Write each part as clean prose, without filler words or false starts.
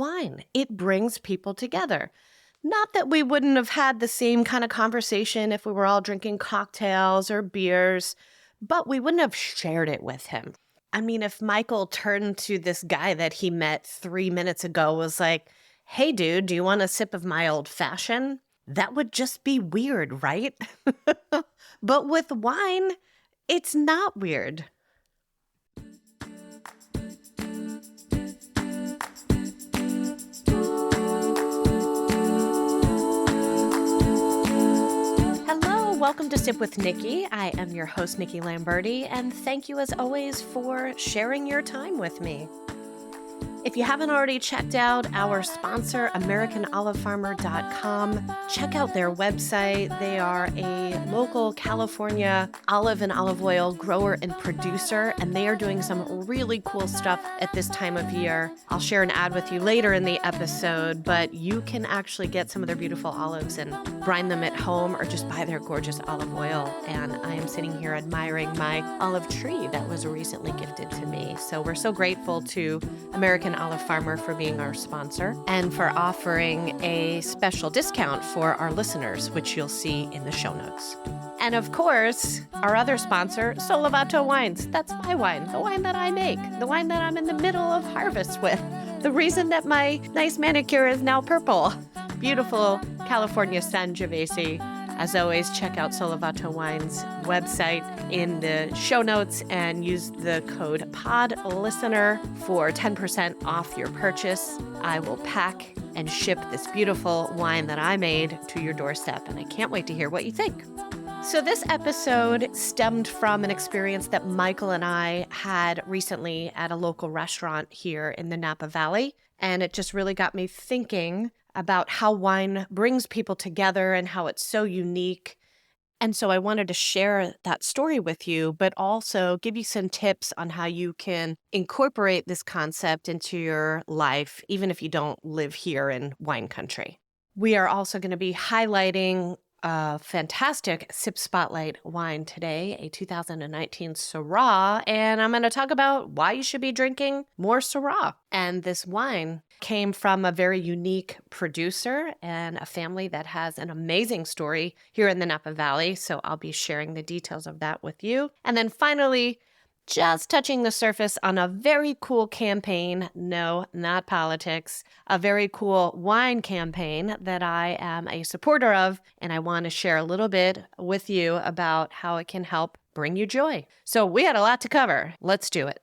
wine. It brings people together. Not that we wouldn't have had the same kind of conversation if we were all drinking cocktails or beers, but we wouldn't have shared it with him. I mean, if Michael turned to this guy that he met 3 minutes ago, was like, hey, dude, do you want a sip of my old fashioned? That would just be weird, right? But with wine, it's not weird. Hello, welcome to Sip with Nikki. I am your host, Nikki Lamberti, and thank you as always for sharing your time with me. If you haven't already checked out our sponsor, AmericanOliveFarmer.com, check out their website. They are a local California olive and olive oil grower and producer, and they are doing some really cool stuff at this time of year. I'll share an ad with you later in the episode, but you can actually get some of their beautiful olives and brine them at home or just buy their gorgeous olive oil. And I am sitting here admiring my olive tree that was recently gifted to me. So we're so grateful to American Olive Farmer for being our sponsor and for offering a special discount for our listeners, which you'll see in the show notes. And of course, our other sponsor, Solavato Wines. That's my wine, the wine that I make, the wine that I'm in the middle of harvest with. The reason that my nice manicure is now purple. Beautiful California Sangiovese. As always, check out Solavato Wine's website in the show notes and use the code PODLISTENER for 10% off your purchase. I will pack and ship this beautiful wine that I made to your doorstep, and I can't wait to hear what you think. So this episode stemmed from an experience that Michael and I had recently at a local restaurant here in the Napa Valley, and it just really got me thinking about how wine brings people together and how it's so unique. And so I wanted to share that story with you, but also give you some tips on how you can incorporate this concept into your life, even if you don't live here in wine country. We are also going to be highlighting a fantastic Sip Spotlight wine today, a 2019 Syrah, and I'm going to talk about why you should be drinking more Syrah. And this wine came from a very unique producer and a family that has an amazing story here in the Napa Valley, so I'll be sharing the details of that with you. And then finally, just touching the surface on a very cool campaign, no, not politics, a very cool wine campaign that I am a supporter of, and I want to share a little bit with you about how it can help bring you joy. So we had a lot to cover. Let's do it.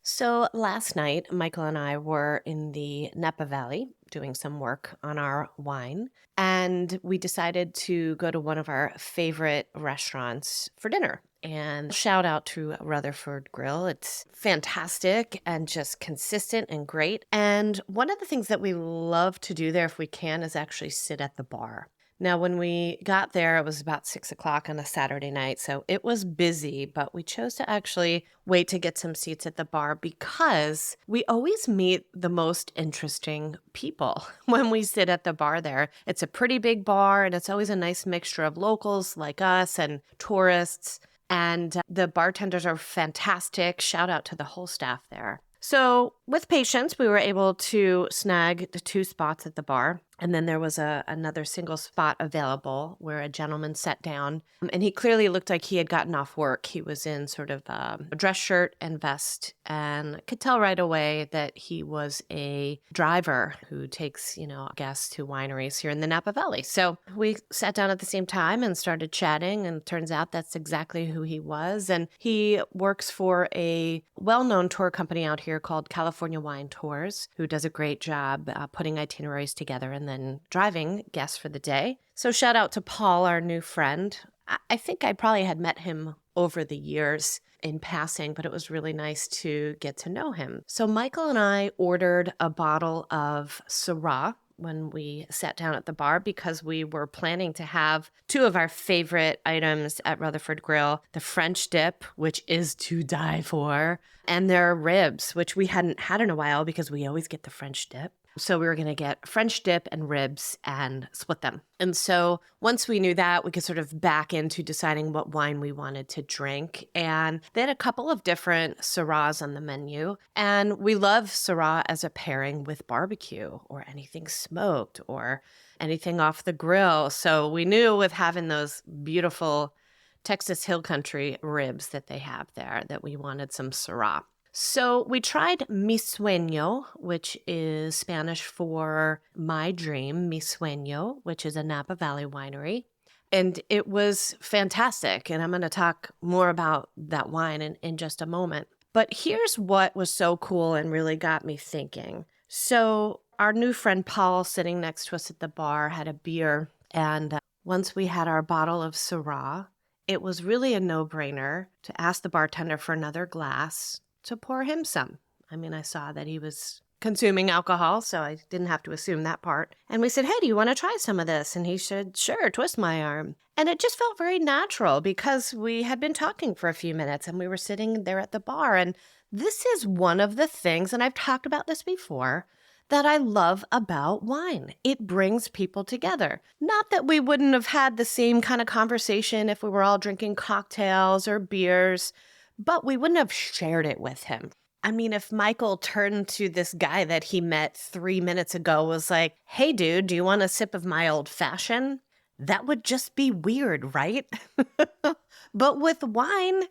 So last night, Michael and I were in the Napa Valley doing some work on our wine, and we decided to go to one of our favorite restaurants for dinner. And shout out to Rutherford Grill. It's fantastic and just consistent and great. And one of the things that we love to do there if we can is actually sit at the bar. Now, when we got there, it was about 6 o'clock on a Saturday night, so it was busy, but we chose to actually wait to get some seats at the bar because we always meet the most interesting people when we sit at the bar there. It's a pretty big bar, and it's always a nice mixture of locals like us and tourists, and the bartenders are fantastic. Shout out to the whole staff there. So with patience, we were able to snag the 2 spots at the bar. And then there was another single spot available where a gentleman sat down. And he clearly looked like he had gotten off work. He was in sort of a dress shirt and vest. And I could tell right away that he was a driver who takes, guests to wineries here in the Napa Valley. So we sat down at the same time and started chatting. And it turns out that's exactly who he was. And he works for a well-known tour company out here called California Wine Tours, who does a great job putting itineraries together and then driving guests for the day. So shout out to Paul, our new friend. I think I probably had met him over the years in passing, but it was really nice to get to know him. So Michael and I ordered a bottle of Syrah when we sat down at the bar because we were planning to have 2 of our favorite items at Rutherford Grill, the French dip, which is to die for, and their ribs, which we hadn't had in a while because we always get the French dip. So we were going to get French dip and ribs and split them. And so once we knew that, we could sort of back into deciding what wine we wanted to drink. And they had a couple of different Syrahs on the menu. And we love Syrah as a pairing with barbecue or anything smoked or anything off the grill. So we knew with having those beautiful Texas Hill Country ribs that they have there that we wanted some Syrah. So we tried Mi Sueño, which is Spanish for my dream, Mi Sueño, which is a Napa Valley winery. And it was fantastic. And I'm going to talk more about that wine in just a moment. But here's what was so cool and really got me thinking. So our new friend Paul sitting next to us at the bar had a beer. And once we had our bottle of Syrah, it was really a no-brainer to ask the bartender for another glass to pour him some. I mean, I saw that he was consuming alcohol, so I didn't have to assume that part. And we said, hey, do you want to try some of this? And he said, sure, twist my arm. And it just felt very natural because we had been talking for a few minutes and we were sitting there at the bar. And this is one of the things, and I've talked about this before, that I love about wine. It brings people together. Not that we wouldn't have had the same kind of conversation if we were all drinking cocktails or beers, but we wouldn't have shared it with him. I mean, if Michael turned to this guy that he met 3 minutes ago was like, hey, dude, do you want a sip of my old fashioned? That would just be weird, right? But with wine,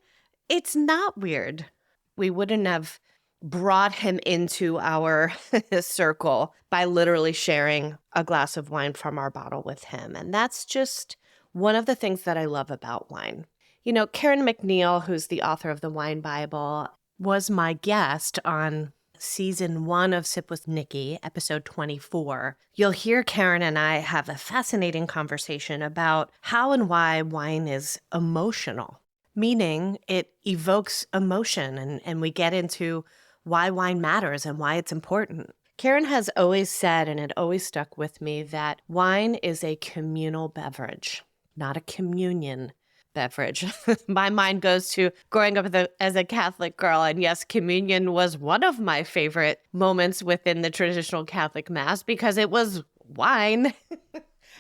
it's not weird. We wouldn't have brought him into our circle by literally sharing a glass of wine from our bottle with him. And that's just one of the things that I love about wine. You know, Karen McNeil, who's the author of the Wine Bible, was my guest on season 1 of Sip with Nikki, episode 24. You'll hear Karen and I have a fascinating conversation about how and why wine is emotional, meaning it evokes emotion, and we get into why wine matters and why it's important. Karen has always said, and it always stuck with me, that wine is a communal beverage, not a communion beverage. My mind goes to growing up as a Catholic girl. And yes, communion was one of my favorite moments within the traditional Catholic Mass because it was wine.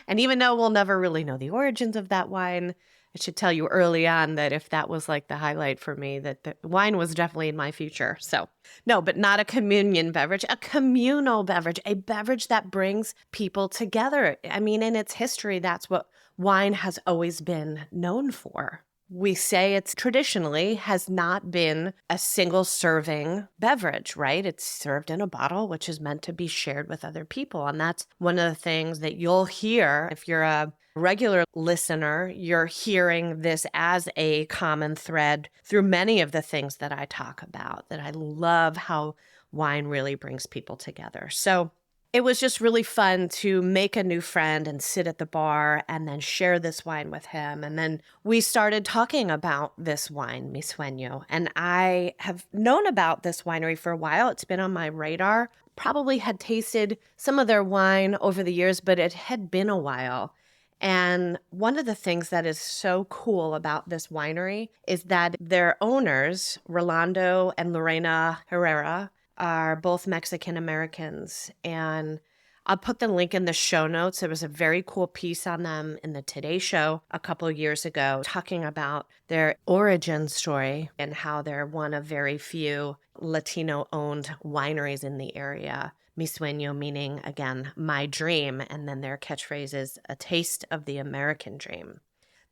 And even though we'll never really know the origins of that wine, I should tell you early on that if that was like the highlight for me, that the wine was definitely in my future. So no, but not a communion beverage, a communal beverage, a beverage that brings people together. I mean, in its history, that's what wine has always been known for. We say it's traditionally has not been a single serving beverage, right? It's served in a bottle, which is meant to be shared with other people. And that's one of the things that you'll hear if you're a regular listener, you're hearing this as a common thread through many of the things that I talk about, that I love how wine really brings people together. So it was just really fun to make a new friend and sit at the bar and then share this wine with him. And then we started talking about this wine, Mi Sueño. And I have known about this winery for a while. It's been on my radar. Probably had tasted some of their wine over the years, but it had been a while. And one of the things that is so cool about this winery is that their owners, Rolando and Lorena Herrera, are both Mexican Americans. And I'll put the link in the show notes. There was a very cool piece on them in the Today Show a couple of years ago talking about their origin story and how they're one of very few Latino-owned wineries in the area. Mi Sueño meaning, again, my dream. And then their catchphrase is a taste of the American dream.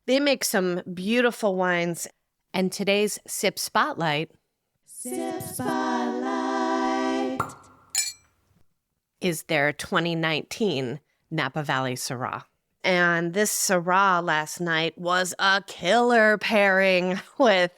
They make some beautiful wines. And today's Sip Spotlight is their 2019 Napa Valley Syrah. And this Syrah last night was a killer pairing with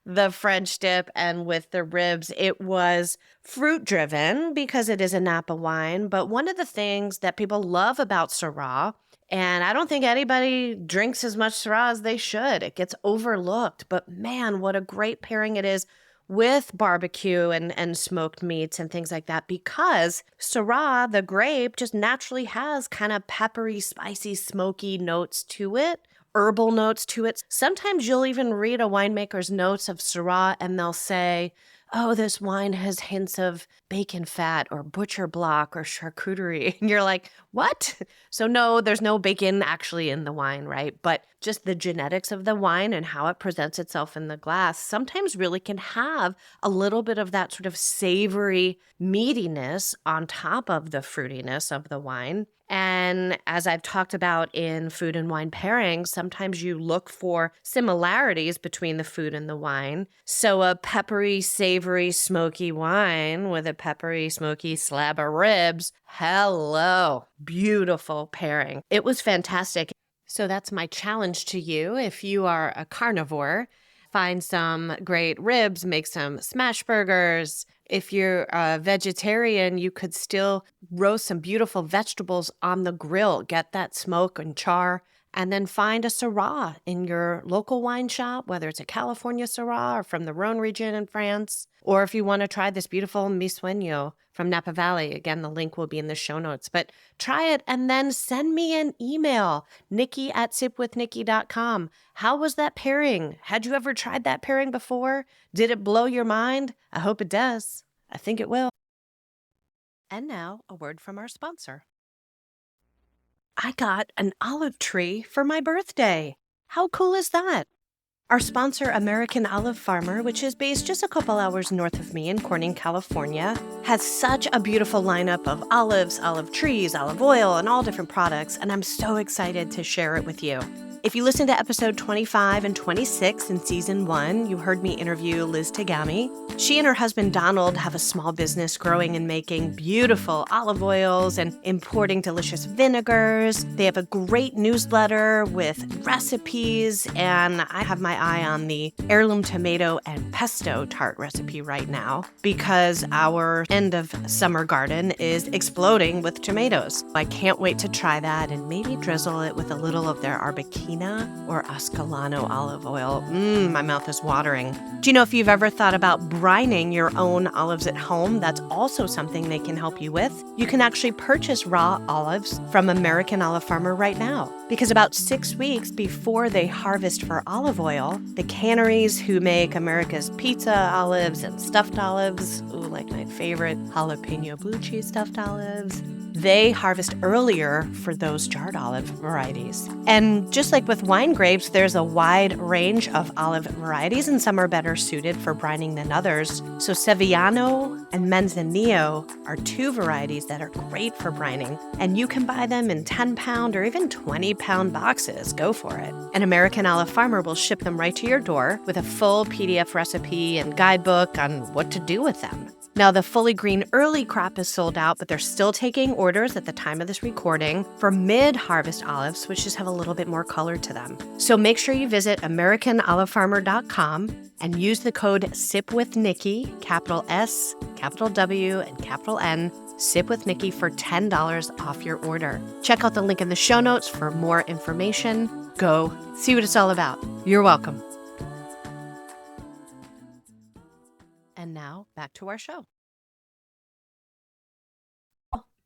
the French dip and with the ribs. It was fruit-driven because it is a Napa wine, but one of the things that people love about Syrah, and I don't think anybody drinks as much Syrah as they should. It gets overlooked, but man, what a great pairing it is with barbecue and smoked meats and things like that, because Syrah, the grape, just naturally has kind of peppery, spicy, smoky notes to it, herbal notes to it. Sometimes you'll even read a winemaker's notes of Syrah and they'll say, oh, this wine has hints of bacon fat or butcher block or charcuterie. And you're like, what? So, no, there's no bacon actually in the wine, right? But just the genetics of the wine and how it presents itself in the glass sometimes really can have a little bit of that sort of savory meatiness on top of the fruitiness of the wine. And as I've talked about in food and wine pairings, sometimes you look for similarities between the food and the wine. So a peppery, savory, smoky wine with a peppery, smoky slab of ribs. Hello. Beautiful pairing. It was fantastic. So that's my challenge to you. If you are a carnivore, find some great ribs, make some smash burgers. If you're a vegetarian, you could still roast some beautiful vegetables on the grill, get that smoke and char, and then find a Syrah in your local wine shop, whether it's a California Syrah or from the Rhone region in France, or if you want to try this beautiful Mi Sueño from Napa Valley. Again, the link will be in the show notes, but try it and then send me an email, Nikki@sipwithnikki.com. How was that pairing? Had you ever tried that pairing before? Did it blow your mind? I hope it does. I think it will. And now, a word from our sponsor. I got an olive tree for my birthday. How cool is that? Our sponsor, American Olive Farmer, which is based just a couple hours north of me in Corning, California, has such a beautiful lineup of olives, olive trees, olive oil, and all different products, and I'm so excited to share it with you. If you listen to episode 25 and 26 in season 1, you heard me interview Liz Tagami. She and her husband Donald have a small business growing and making beautiful olive oils and importing delicious vinegars. They have a great newsletter with recipes, and I have my eye on the heirloom tomato and pesto tart recipe right now because our end of summer garden is exploding with tomatoes. I can't wait to try that and maybe drizzle it with a little of their Arbequina or Ascalano olive oil. My mouth is watering. Do you know if you've ever thought about brining your own olives at home? That's also something they can help you with. You can actually purchase raw olives from American Olive Farmer right now because about 6 weeks before they harvest for olive oil, the canneries who make America's pizza olives and stuffed olives, like my favorite jalapeno blue cheese stuffed olives, they harvest earlier for those jarred olive varieties. And just like with wine grapes, there's a wide range of olive varieties, and some are better suited for brining than others. So Sevillano and Manzanillo are 2 varieties that are great for brining, and you can buy them in 10-pound or even 20-pound boxes. Go for it. An American Olive Farmer will ship them right to your door with a full PDF recipe and guidebook on what to do with them. Now, the fully green early crop is sold out, but they're still taking orders at the time of this recording for mid-harvest olives, which just have a little bit more color to them. So make sure you visit AmericanOliveFarmer.com and use the code SIPWithNikki, capital S, capital W, and capital N, SIPWithNikki for $10 off your order. Check out the link in the show notes for more information. Go see what it's all about. You're welcome. And now back to our show.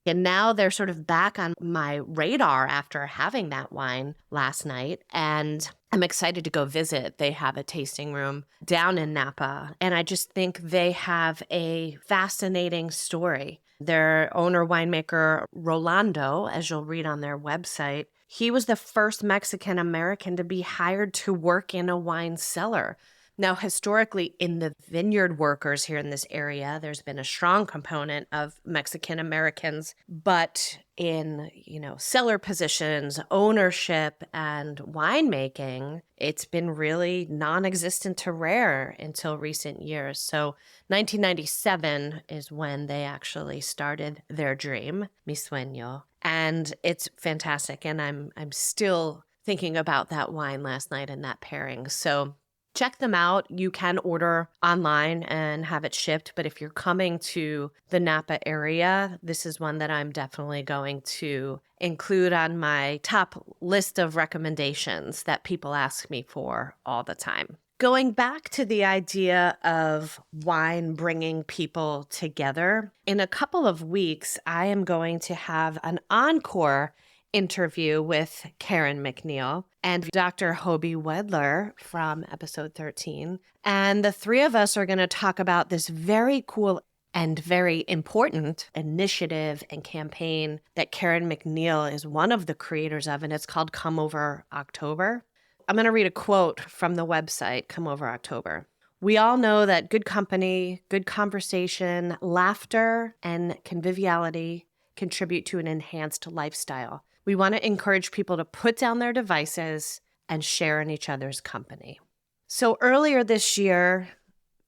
And now they're sort of back on my radar after having that wine last night. And I'm excited to go visit. They have a tasting room down in Napa. And I just think they have a fascinating story. Their owner, winemaker Rolando, as you'll read on their website, he was the first Mexican American to be hired to work in a wine cellar. Now, historically, in the vineyard workers here in this area, there's been a strong component of Mexican Americans, but in, cellar positions, ownership, and winemaking, it's been really non-existent to rare until recent years. So 1997 is when they actually started their dream, Mi Sueño, and it's fantastic. And I'm still thinking about that wine last night and that pairing. So check them out. You can order online and have it shipped, but if you're coming to the Napa area, this is one that I'm definitely going to include on my top list of recommendations that people ask me for all the time. Going back to the idea of wine bringing people together, in a couple of weeks, I am going to have an encore interview with Karen McNeil. and Dr. Hobie Wedler from episode 13. And the three of us are going to talk about this very cool and very important initiative and campaign that Karen McNeil is one of the creators of, and it's called Come Over October. I'm going to read a quote from the website, Come Over October. We all know that good company, good conversation, laughter, and conviviality contribute to an enhanced lifestyle. We want to encourage people to put down their devices and share in each other's company. So earlier this year,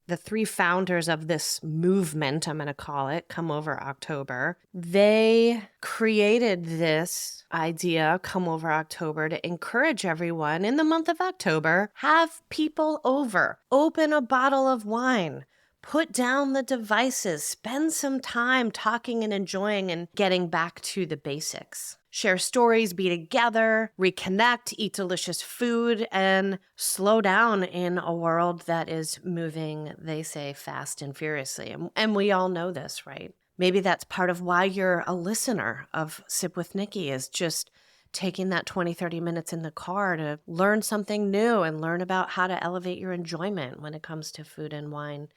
the three founders of this movement, I'm going to call it, Come Over October, they created this idea, Come Over October, to encourage everyone in the month of October, have people over, open a bottle of wine, put down the devices, spend some time talking and enjoying and getting back to the basics. Share stories, be together, reconnect, eat delicious food, and slow down in a world that is moving, they say, fast and furiously. And we all know this, right? Maybe that's part of why you're a listener of Sip with Nikki, is just taking that 20, 30 minutes in the car to learn something new and learn about how to elevate your enjoyment when it comes to food and wine.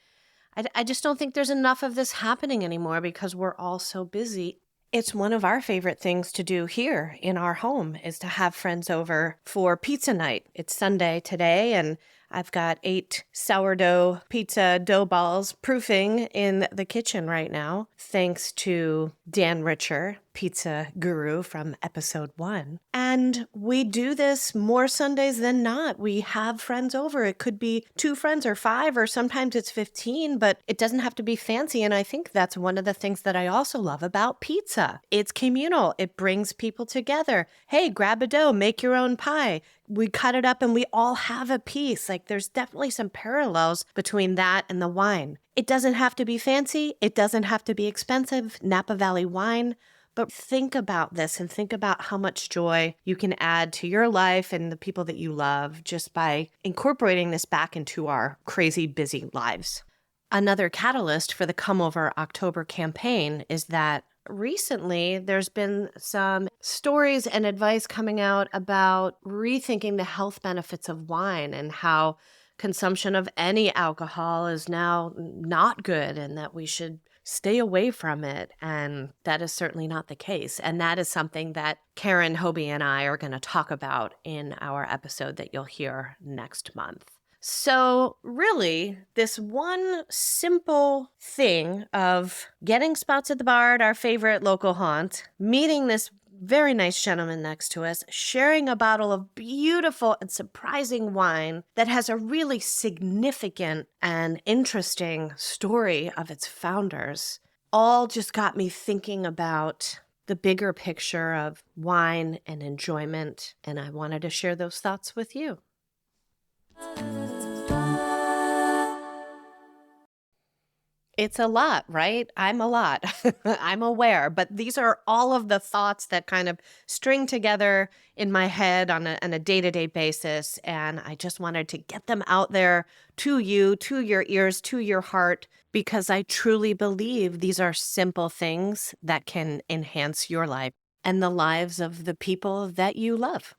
I just don't think there's enough of this happening anymore because we're all so busy. It's one of our favorite things to do here in our home is to have friends over for pizza night. It's Sunday today, and I've got 8 sourdough pizza dough balls proofing in the kitchen right now, thanks to Dan Richer, pizza guru from episode 1. And we do this more Sundays than not. We have friends over. It could be 2 friends or 5, or sometimes it's 15, but it doesn't have to be fancy. And I think that's one of the things that I also love about pizza. It's communal. It brings people together. Hey, grab a dough, make your own pie. We cut it up and we all have a piece. Like, there's definitely some parallels between that and the wine. It doesn't have to be fancy. It doesn't have to be expensive. Napa Valley wine. But think about this and think about how much joy you can add to your life and the people that you love just by incorporating this back into our crazy busy lives. Another catalyst for the Come Over October campaign is that recently there's been some stories and advice coming out about rethinking the health benefits of wine and how consumption of any alcohol is now not good and that we should stay away from it. And that is certainly not the case. And that is something that Karen, Hobie, and I are going to talk about in our episode that you'll hear next month. So really, this one simple thing of getting spots at the bar at our favorite local haunt, meeting this very nice gentleman next to us, sharing a bottle of beautiful and surprising wine that has a really significant and interesting story of its founders, all just got me thinking about the bigger picture of wine and enjoyment, and I wanted to share those thoughts with you. It's a lot, right? I'm a lot. I'm aware, but these are all of the thoughts that kind of string together in my head on a day-to-day basis. And I just wanted to get them out there to you, to your ears, to your heart, because I truly believe these are simple things that can enhance your life and the lives of the people that you love.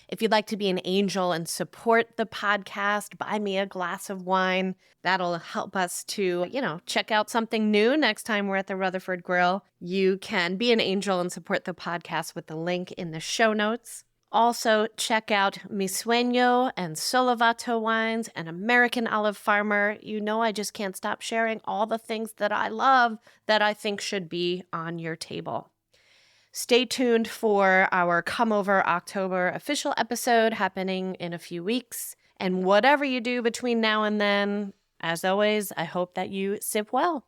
If you'd like to be an angel and support the podcast, buy me a glass of wine. That'll help us to, check out something new next time we're at the Rutherford Grill. You can be an angel and support the podcast with the link in the show notes. Also, check out Mi Sueño and Solovato wines and American Olive Farmer. I just can't stop sharing all the things that I love that I think should be on your table. Stay tuned for our Come Over October official episode happening in a few weeks. And whatever you do between now and then, as always, I hope that you sip well.